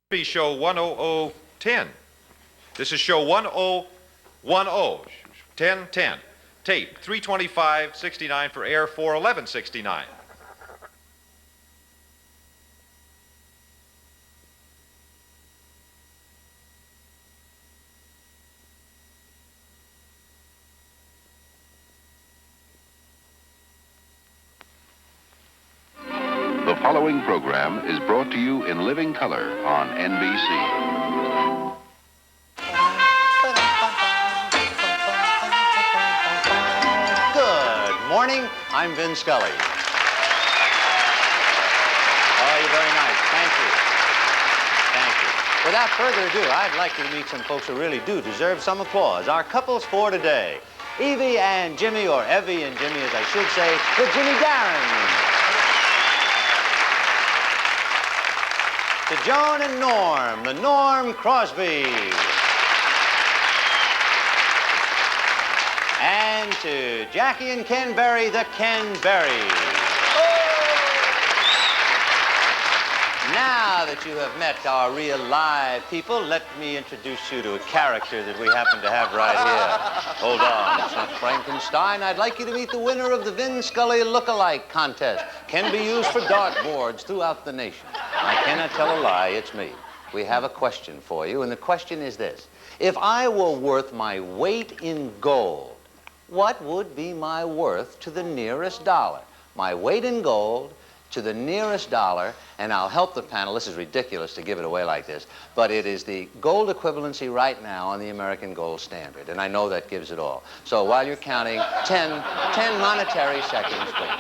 Be show 10010. This is show 1010, 1010. Tape 32569 for air 41169. The following program is brought to you in living color on NBC. Good morning. I'm Vin Scully. Oh, you're very nice. Thank you. Thank you. Without further ado, I'd like you to meet some folks who really do deserve some applause. Our couples for today. Evie and Jimmy, or Evie and Jimmy, as I should say, the Jimmy Darren. To Joan and Norm, the Norm Crosby. And to Jackie and Ken Berry, the Ken Berry. Now that you have met our real live people, let me introduce you to a character that we happen to have right here. Hold on, it's not Frankenstein. I'd like you to meet the winner of the Vin Scully look-alike contest. Can be used for dartboards throughout the nation. I cannot tell a lie, it's me. We have a question for you, and the question is this. If I were worth my weight in gold, what would be my worth to the nearest dollar? My weight in gold to the nearest dollar, and I'll help the panel. This is ridiculous to give it away like this, but it is the gold equivalency right now on the American gold standard, and I know that gives it all. So while you're counting, 10 monetary seconds, please.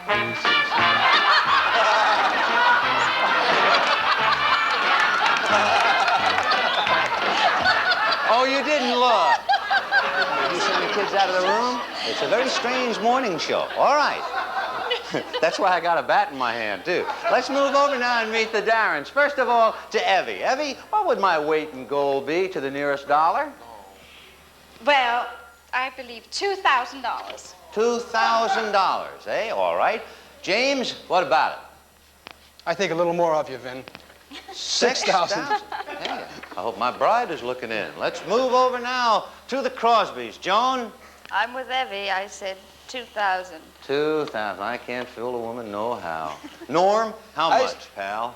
Can we sit in the front? Oh, you didn't look. Did you send the kids out of the room? It's a very strange morning show. All right. That's why I got a bat in my hand, too. Let's move over now and meet the Darrens. First of all, to Evie. Evie, what would my weight in gold be to the nearest dollar? Well, I believe $2,000. $2,000, eh? All right. James, what about it? I think a little more of you, Vin. 6,000. Hey, I hope my bride is looking in. Let's move over now to the Crosbys. Joan? I'm with Evie. I said 2,000. 2,000. I can't fool a woman no how. Norm, how much, pal?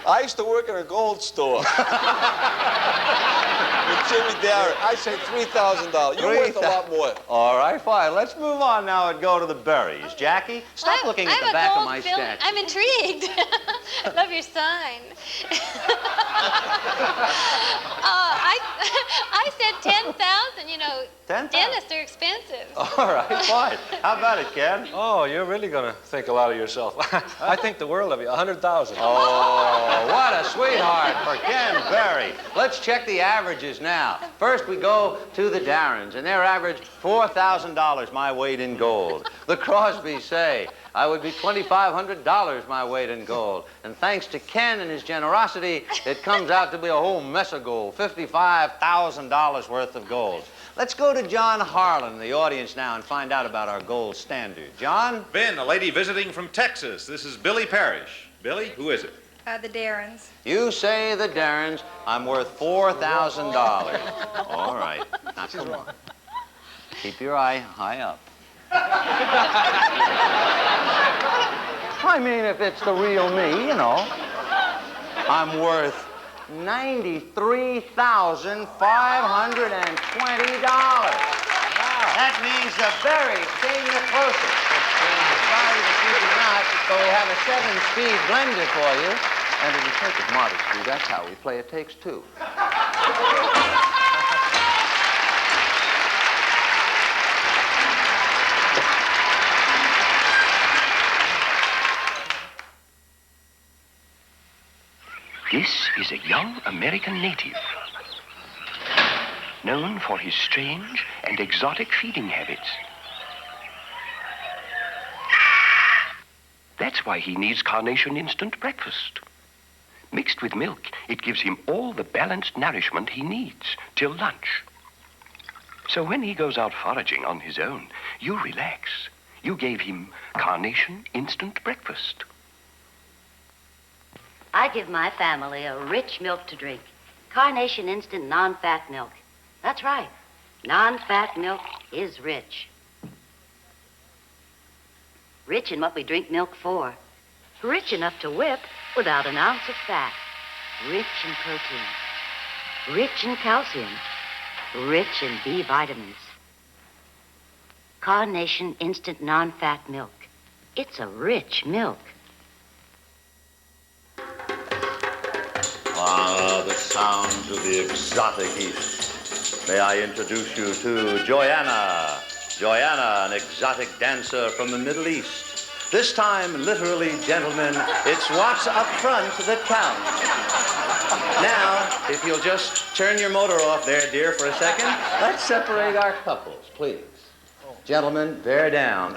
I used to work in a gold store with Jimmy Darren. I say $3,000. You're worth a lot more. All right, fine. Let's move on now and go to the Berries. Jackie, stop looking at the back of my statue. I'm intrigued. Love your sign. I said 10,000. You know, 10,000? dentists are expensive. All right, fine. How about it, Ken? Oh, you're really going to think a lot of yourself. I think the world of you. 100,000. Oh, what a sweetheart for Ken Berry. Let's check the averages now. First, we go to the Darrens, and their average, $4,000, my weight in gold. The Crosbys say, I would be $2,500 my weight in gold. And thanks to Ken and his generosity, it comes out to be a whole mess of gold, $55,000 worth of gold. Let's go to John Harlan, the audience now, and find out about our gold standard. John? Vin, a lady visiting from Texas. This is Billy Parrish. Billy, who is it? The Darrens. You say the Darrens, I'm worth $4,000. All right. Now, come on. Keep your eye high up. I mean, if it's the real me, you know. I'm worth $93,520. That means the Berries came the closest. Sorry to keep you not, but we have a 7-speed blender for you. And it'll take it modestly. That's how we play. It takes two. This is a young American native, known for his strange and exotic feeding habits. That's why he needs Carnation Instant Breakfast. Mixed with milk, it gives him all the balanced nourishment he needs till lunch. So when he goes out foraging on his own, you relax. You gave him Carnation Instant Breakfast. I give my family a rich milk to drink. Carnation Instant Non-Fat Milk. That's right. Non-fat milk is rich. Rich in what we drink milk for. Rich enough to whip without an ounce of fat. Rich in protein. Rich in calcium. Rich in B vitamins. Carnation Instant Non-Fat Milk. It's a rich milk. Ah, the sounds of the exotic East. May I introduce you to Joanna. Joanna, an exotic dancer from the Middle East. This time, literally, gentlemen, it's what's up front that counts. Now, if you'll just turn your motor off there, dear, for a second, let's separate our couples, please. Gentlemen, bear down.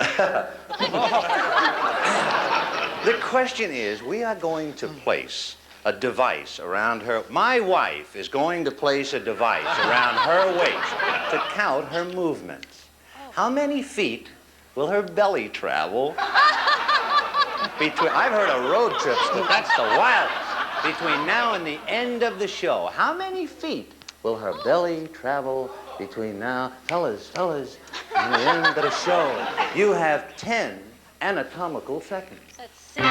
The question is, we are going to place a device around her. My wife is going to place a device around her waist to count her movements. How many feet will her belly travel between, I've heard of road trips, but that's the wildest. Between now and the end of the show, how many feet will her belly travel between now, fellas, and the end of the show? You have 10 anatomical seconds. Let's see.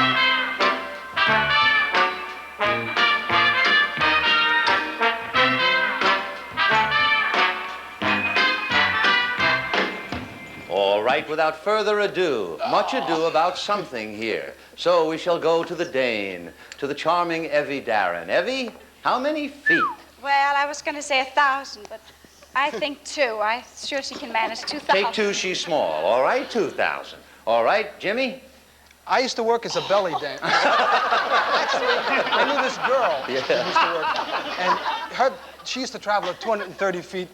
All right, without further ado, much ado about something here. So we shall go to the Dane, to the charming Evie Darren. Evie, how many feet? Well, I was going to say 1,000, but I think 2. I'm sure she can manage 2,000. Take 2, she's small. All right, 2,000. All right, Jimmy? I used to work as a belly dancer. Actually, I knew this girl who used to work, and she used to travel at 230 feet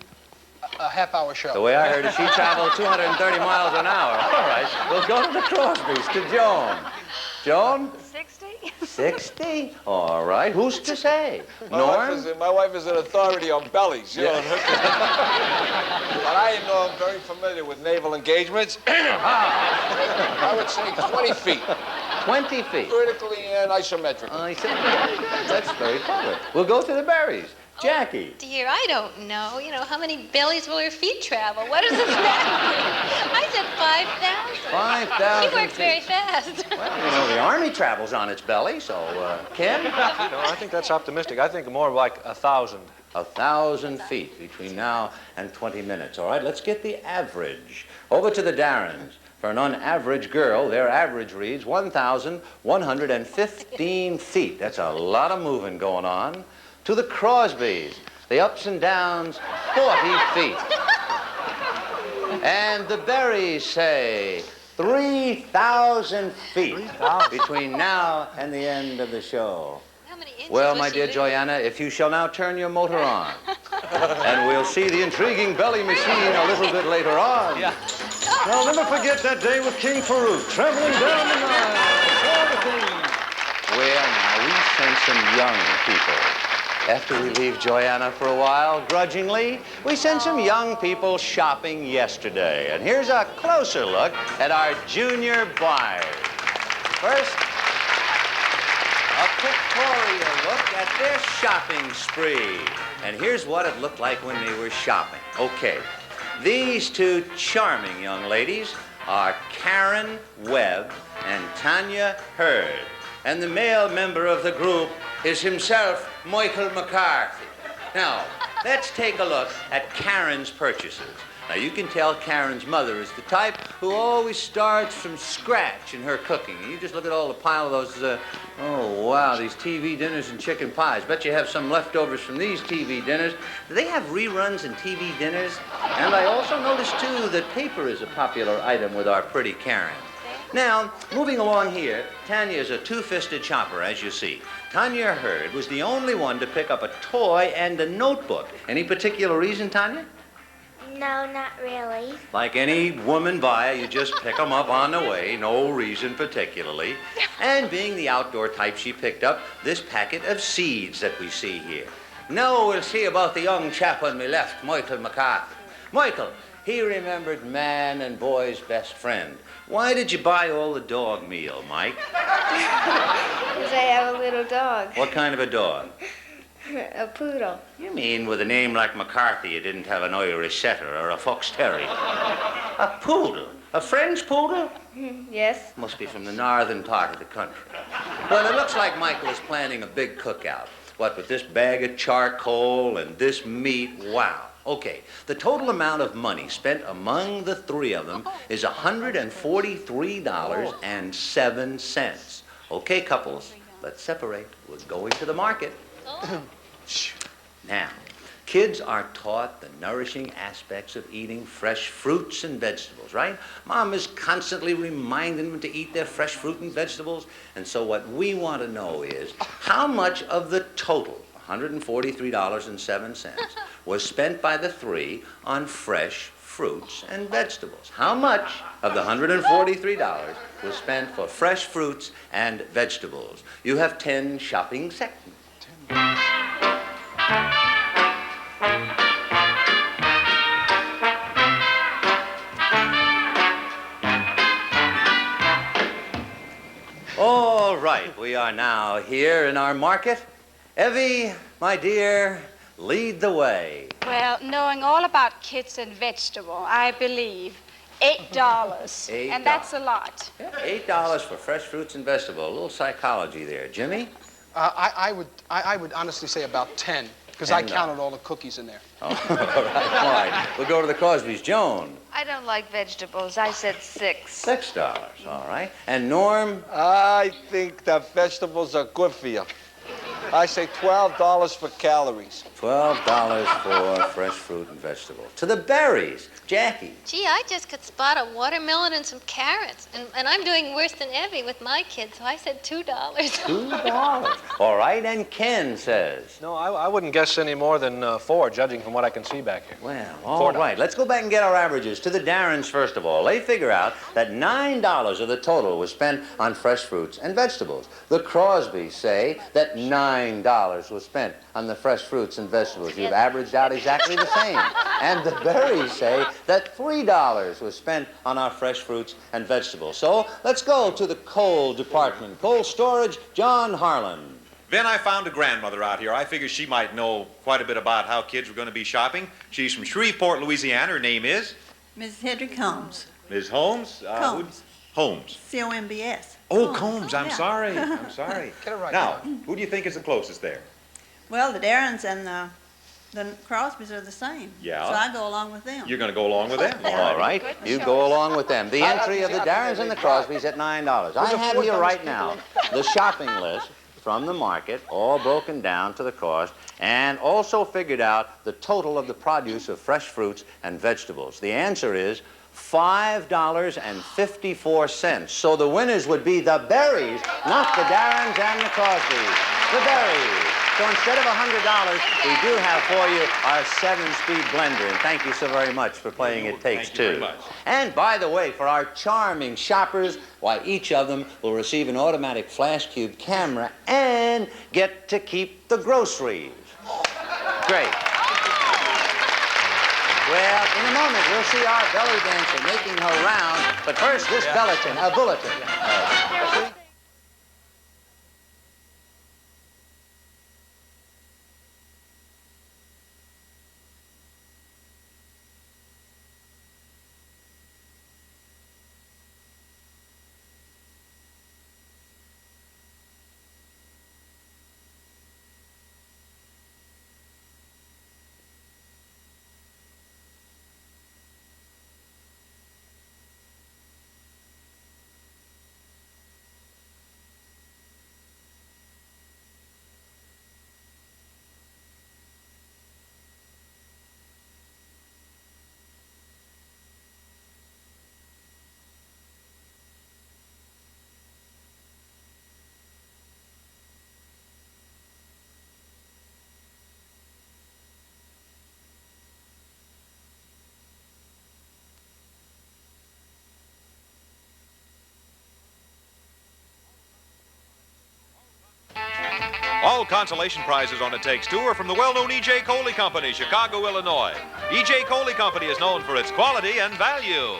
a half-hour show. The way I heard it, she traveled 230 miles an hour. All right, we'll go to the Crosbys, to Joan. Joan? 60? 60? All right, who's to say? My wife is an authority on bellies, you know. But I am very familiar with naval engagements. I would say 20 feet. 20 feet. Vertically and isometrically. I see. That's very clever. We'll go to the Berries. Jackie. Oh, dear, I don't know. You know, how many bellies will her feet travel? What does this matter? I said 5,000. 5,000 She works feet. very fast. Well, you know, the Army travels on its belly, so, Ken? You know, I think that's optimistic. I think more like 1,000. 1,000 feet between now and 20 minutes. All right, let's get the average. Over to the Darrens. For an unaverage girl, their average reads 1,115 feet. That's a lot of moving going on. To the Crosbys, the ups and downs, 40 feet. And the Berries say 3,000 feet between now and the end of the show. How many inches Well, will my she dear lose? Joanna, if you shall now turn your motor on, and we'll see the intriguing belly machine a little bit later on. Yeah. Now, never forget that day with King Farouk, traveling down the Nile, all the things. Well, now, we sent some young people. After we leave Joanna for a while, grudgingly, we sent some young people shopping yesterday. And here's a closer look at our junior buyers. First, a pictorial look at their shopping spree. And here's what it looked like when they were shopping. Okay, these two charming young ladies are Karen Webb and Tanya Hurd. And the male member of the group is himself Michael McCarthy. Now, let's take a look at Karen's purchases. Now, you can tell Karen's mother is the type who always starts from scratch in her cooking. You just look at all the pile of those, oh, wow, these TV dinners and chicken pies. Bet you have some leftovers from these TV dinners. Do they have reruns in TV dinners? And I also noticed, too, that paper is a popular item with our pretty Karen. Now, moving along here, Tanya is a two-fisted shopper, as you see. Tanya Hurd was the only one to pick up a toy and a notebook. Any particular reason, Tanya? No, not really. Like any woman buyer, you just pick them up on the way, no reason particularly. And being the outdoor type, she picked up this packet of seeds that we see here. Now we'll see about the young chap on my left, Michael McCarthy. Michael, He remembered man and boy's best friend. Why did you buy all the dog meal, Mike? Because I have a little dog. What kind of a dog? A poodle. You mean with a name like McCarthy, you didn't have an Irish setter or a fox terrier? A poodle? A French poodle? Yes. Must be from the northern part of the country. Well, it looks like Michael is planning a big cookout. What, with this bag of charcoal and this meat? Wow. Okay, the total amount of money spent among the three of them is $143.07. Okay, couples, let's separate. We're going to the market. Now, kids are taught the nourishing aspects of eating fresh fruits and vegetables, right? Mom is constantly reminding them to eat their fresh fruit and vegetables. And so what we want to know is how much of the total, $143.07, was spent by the three on fresh fruits and vegetables. How much of the $143 was spent for fresh fruits and vegetables? You have 10 shopping seconds. All right, we are now here in our market. Evie, my dear, lead the way. Well, knowing all about kids and vegetable, I believe $8. $8. And that's a lot. Yeah, $8 for fresh fruits and vegetables. A little psychology there. Jimmy? I would honestly say about 10, because I counted all the cookies in there. Oh, all right. We'll go to the Crosbys. Joan? I don't like vegetables. I said $6. $6, all right. And Norm? I think the vegetables are good for you. I say $12 for calories. $12 for fresh fruit and vegetables. To the berries. Jackie? Gee, I just could spot a watermelon and some carrots. And I'm doing worse than Evie with my kids, so I said $2. $2. All right, and Ken says? No, I wouldn't guess any more than 4, judging from what I can see back here. Well, all right. Let's go back and get our averages. To the Darrens, first of all. They figure out that $9 of the total was spent on fresh fruits and vegetables. The Crosbys say that $9 was spent on the fresh fruits and vegetables. You've averaged out exactly the same. And the Berries say that $3 was spent on our fresh fruits and vegetables. So let's go to the coal department. Cold storage, John Harlan. Vin, I found a grandmother out here. I figured she might know quite a bit about how kids were going to be shopping. She's from Shreveport, Louisiana. Her name is? Mrs. Hedrick Holmes. Ms. Holmes? Combs. Holmes. C-O-M-B-S. Oh, Combs. I'm Yeah. sorry. I'm sorry. Get it right. Now, who do you think is the closest there? Well, the Darrens and the Crosbys are the same. Yeah. So I go along with them. You're going to go along with them? All right. You go along with them. The entry of the Darrens and the Crosbys at $9. I have here right now the shopping list from the market, all broken down to the cost, and also figured out the total of the produce of fresh fruits and vegetables. The answer is $5.54. So the winners would be the Berries, not the Darrens and the Crosbys. The Berries. So instead of $100, we do have for you our 7-speed blender. And thank you so very much for playing It Takes Two. Thank you very much. And by the way, for our charming shoppers, why, each of them will receive an automatic flash cube camera and get to keep the groceries. Great. Well, in a moment, we'll see our belly dancer making her round. But first, this bulletin. All consolation prizes on It Takes Two are from the well-known E.J. Coley Company, Chicago, Illinois. E.J. Coley Company is known for its quality and value.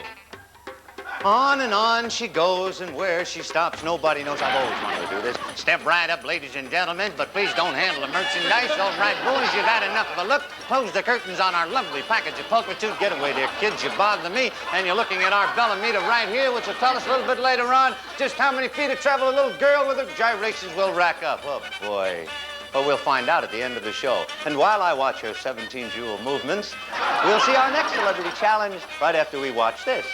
On and on she goes, and where she stops, nobody knows. I've always wanted to do this. Step right up, ladies and gentlemen, but please don't handle the merchandise. All right, boys, you've had enough of a look. Close the curtains on our lovely package of pulchritude. Get away there, kids, you bother me. And you're looking at our Bellamita right here, which will tell us a little bit later on just how many feet of travel a little girl with her gyrations will rack up. Oh, boy. Well, we'll find out at the end of the show. And while I watch her 17 jewel movements, we'll see our next celebrity challenge right after we watch this.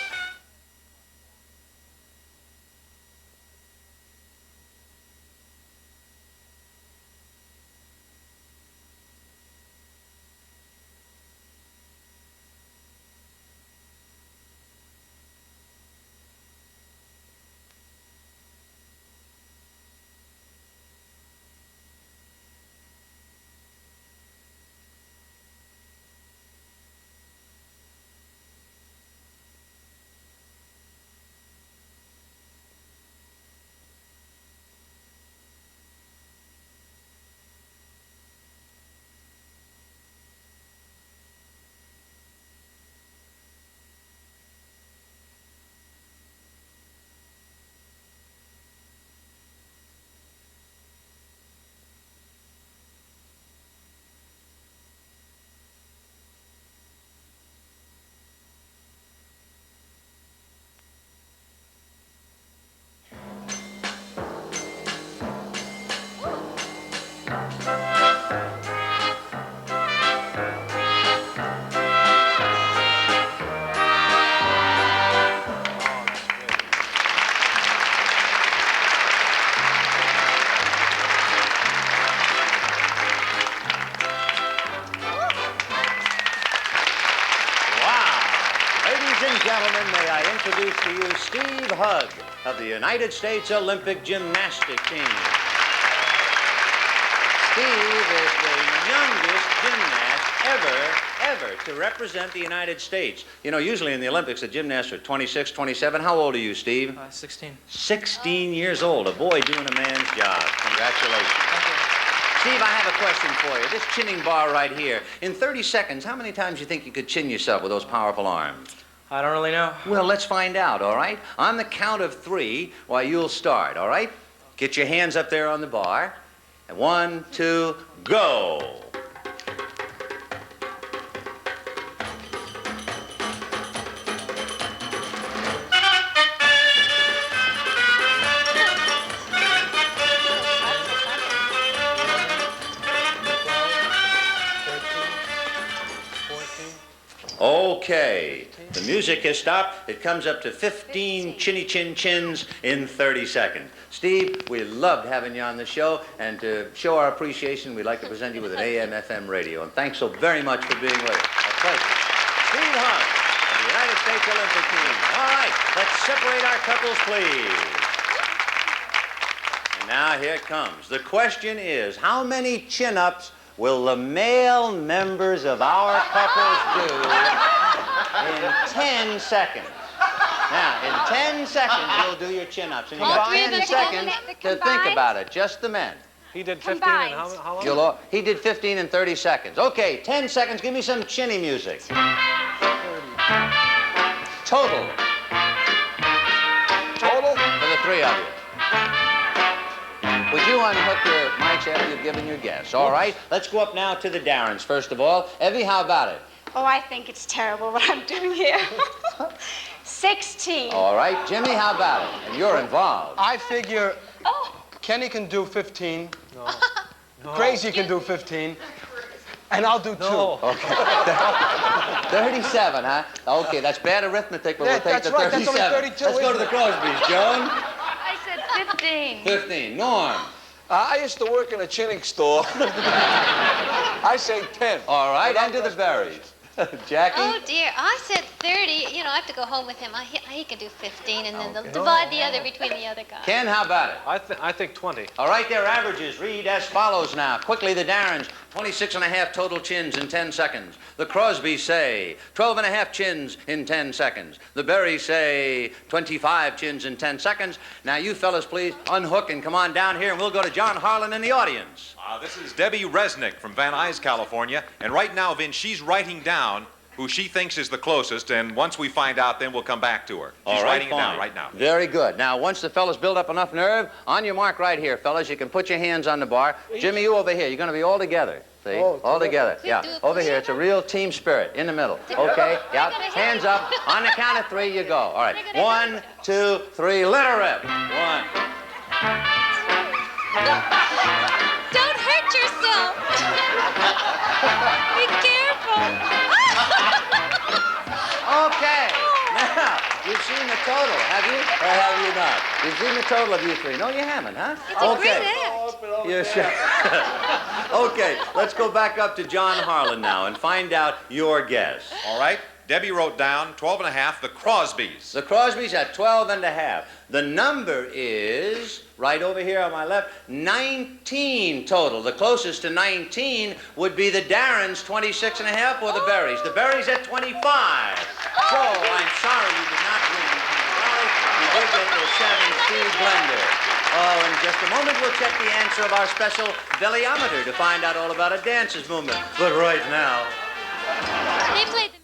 Gentlemen, may I introduce to you Steve Hugg of the United States Olympic Gymnastic Team. Steve is the youngest gymnast ever to represent the United States. You know, usually in the Olympics, the gymnasts are 26, 27. How old are you, Steve? 16. 16 years old. A boy doing a man's job. Congratulations. Steve, I have a question for you. This chinning bar right here, in 30 seconds, how many times do you think you could chin yourself with those powerful arms? I don't really know. Well, let's find out, all right? On the count of 3, why, you'll start, all right? Get your hands up there on the bar. And 1, 2, go. Okay, the music has stopped. It comes up to 15 chinny chin chins in 30 seconds. Steve, we loved having you on the show, and to show our appreciation, we'd like to present you with an AM/FM radio. And thanks so very much for being with us. A pleasure. Steve Hugg of the United States Olympic team. All right, let's separate our couples, please. And now here it comes. The question is, how many chin-ups will the male members of our couples do in 10 seconds? Now, in 10 seconds, you'll do your chin-ups. And you got 10 seconds to think about it, just the men. He did 15 and how long? He did 15 in 30 seconds. Okay, 10 seconds. Give me some chinny music. 30. Total. Total? For the 3 of you. Would you unhook your mics after you've given your guess? All right, let's go up now to the Darrens, first of all. Evie, how about it? Oh, I think it's terrible what I'm doing here. 16. All right, Jimmy, how about it? And you're involved. I figure Kenny can do 15. No. Crazy can do 15. And I'll do 2. Okay. 37, huh? Okay, that's bad arithmetic, but Yeah, we'll take that's the right. 37. That's only 32, Let's go to isn't the it? Crosbys. Joan? I said 15. 15. Norm? I used to work in a chinning store. I say 10. All right, and to the Berries. Jackie? Oh, dear. I said 30. You know, have to go home with him. He can do 15, and then they'll divide the other between the other guys. Ken, how about it? I think 20. All right, their averages read as follows now. Quickly, the Darrens, 26 and a half total chins in 10 seconds. The Crosbys say 12 and a half chins in 10 seconds. The Berrys say 25 chins in 10 seconds. Now, you fellas, please unhook and come on down here, and we'll go to John Harlan in the audience. This is Debbie Resnick from Van Nuys, California. And right now, Vin, she's writing down who she thinks is the closest, and once we find out, then we'll come back to her. She's writing it down right now. Very good. Now, once the fellas build up enough nerve, on your mark right here, fellas, you can put your hands on the bar. Jimmy, you over here. You're going to be all together. See? All together. Yeah. Over here. It's a real team spirit. In the middle. Okay? Yeah. Hands up. On the count of 3, you go. All right. 1, 2, 3. Let her rip. 1. Don't hurt yourself. Be careful. Okay. Now, you've seen the total, have you? Or have you not? You've seen the total of you 3. No, you haven't, huh? It's a great act. You're sure? Okay, let's go back up to John Harlan now and find out your guess. All right. Debbie wrote down 12 and a half, the Crosbys. The Crosbys at 12 and a half. The number is, right over here on my left, 19 total. The closest to 19 would be the Darrens, 26 and a half, or the Berrys. The Berrys at 25. So, I'm sorry you did not win. You did get the 7-speed blender. Oh, in just a moment, we'll check the answer of our special bellyometer to find out all about a dancer's movement. But right now... They played the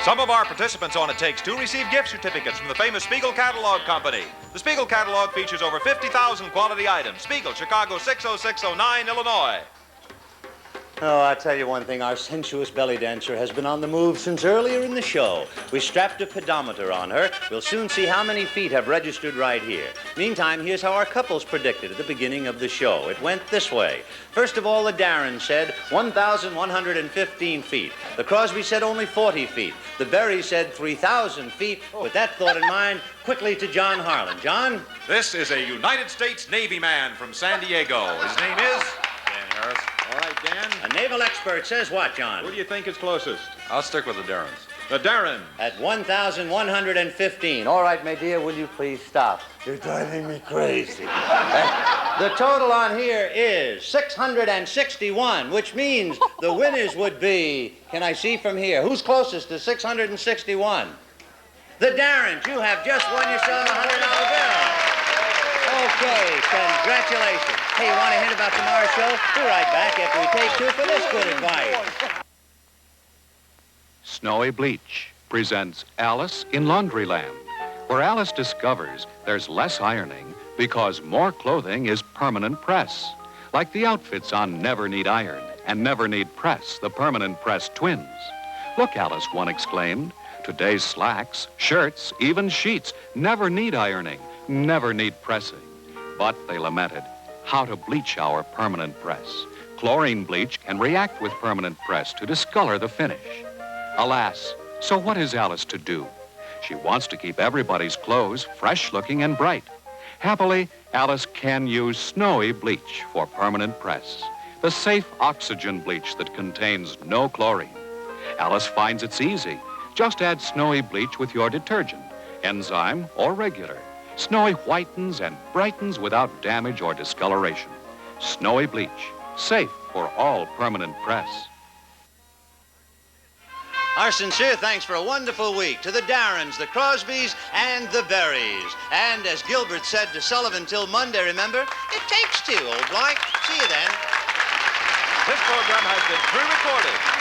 Some of our participants on It Takes Two receive gift certificates from the famous Spiegel Catalog Company. The Spiegel Catalog features over 50,000 quality items. Spiegel, Chicago 60609, Illinois. Oh, I'll tell you one thing. Our sensuous belly dancer has been on the move since earlier in the show. We strapped a pedometer on her. We'll soon see how many feet have registered right here. Meantime, here's how our couples predicted at the beginning of the show. It went this way. First of all, the Darren said 1,115 feet. The Crosby said only 40 feet. The Berry said 3,000 feet. With that thought in mind, quickly to John Harlan. John? This is a United States Navy man from San Diego. His name is? Dan Harris. All right, Dan. A naval expert says what, John? Who do you think is closest? I'll stick with the Darrens. The Darren. At 1,115. All right, my dear, will you please stop? You're driving me crazy. The total on here is 661, which means the winners would be, can I see from here, who's closest to 661? The Darrens. You have just won yourself a $100 bill. Okay, congratulations. Hey, you want a hint about tomorrow's show? We're right back after we take two for this good advice. Snowy Bleach presents Alice in Laundryland, where Alice discovers there's less ironing because more clothing is permanent press, like the outfits on Never Need Iron and Never Need Press, the permanent press twins. Look, Alice, one exclaimed, today's slacks, shirts, even sheets never need ironing, never need pressing. But, they lamented, how to bleach our permanent press. Chlorine bleach can react with permanent press to discolor the finish. Alas, so what is Alice to do? She wants to keep everybody's clothes fresh-looking and bright. Happily, Alice can use Snowy Bleach for permanent press, the safe oxygen bleach that contains no chlorine. Alice finds it's easy. Just add Snowy Bleach with your detergent, enzyme or regular. Snowy whitens and brightens without damage or discoloration. Snowy Bleach, safe for all permanent press. Our sincere thanks for a wonderful week to the Darrens, the Crosbys, and the Berries. And as Gilbert said to Sullivan, till Monday, remember, it takes two, old Blank. See you then. This program has been pre-recorded.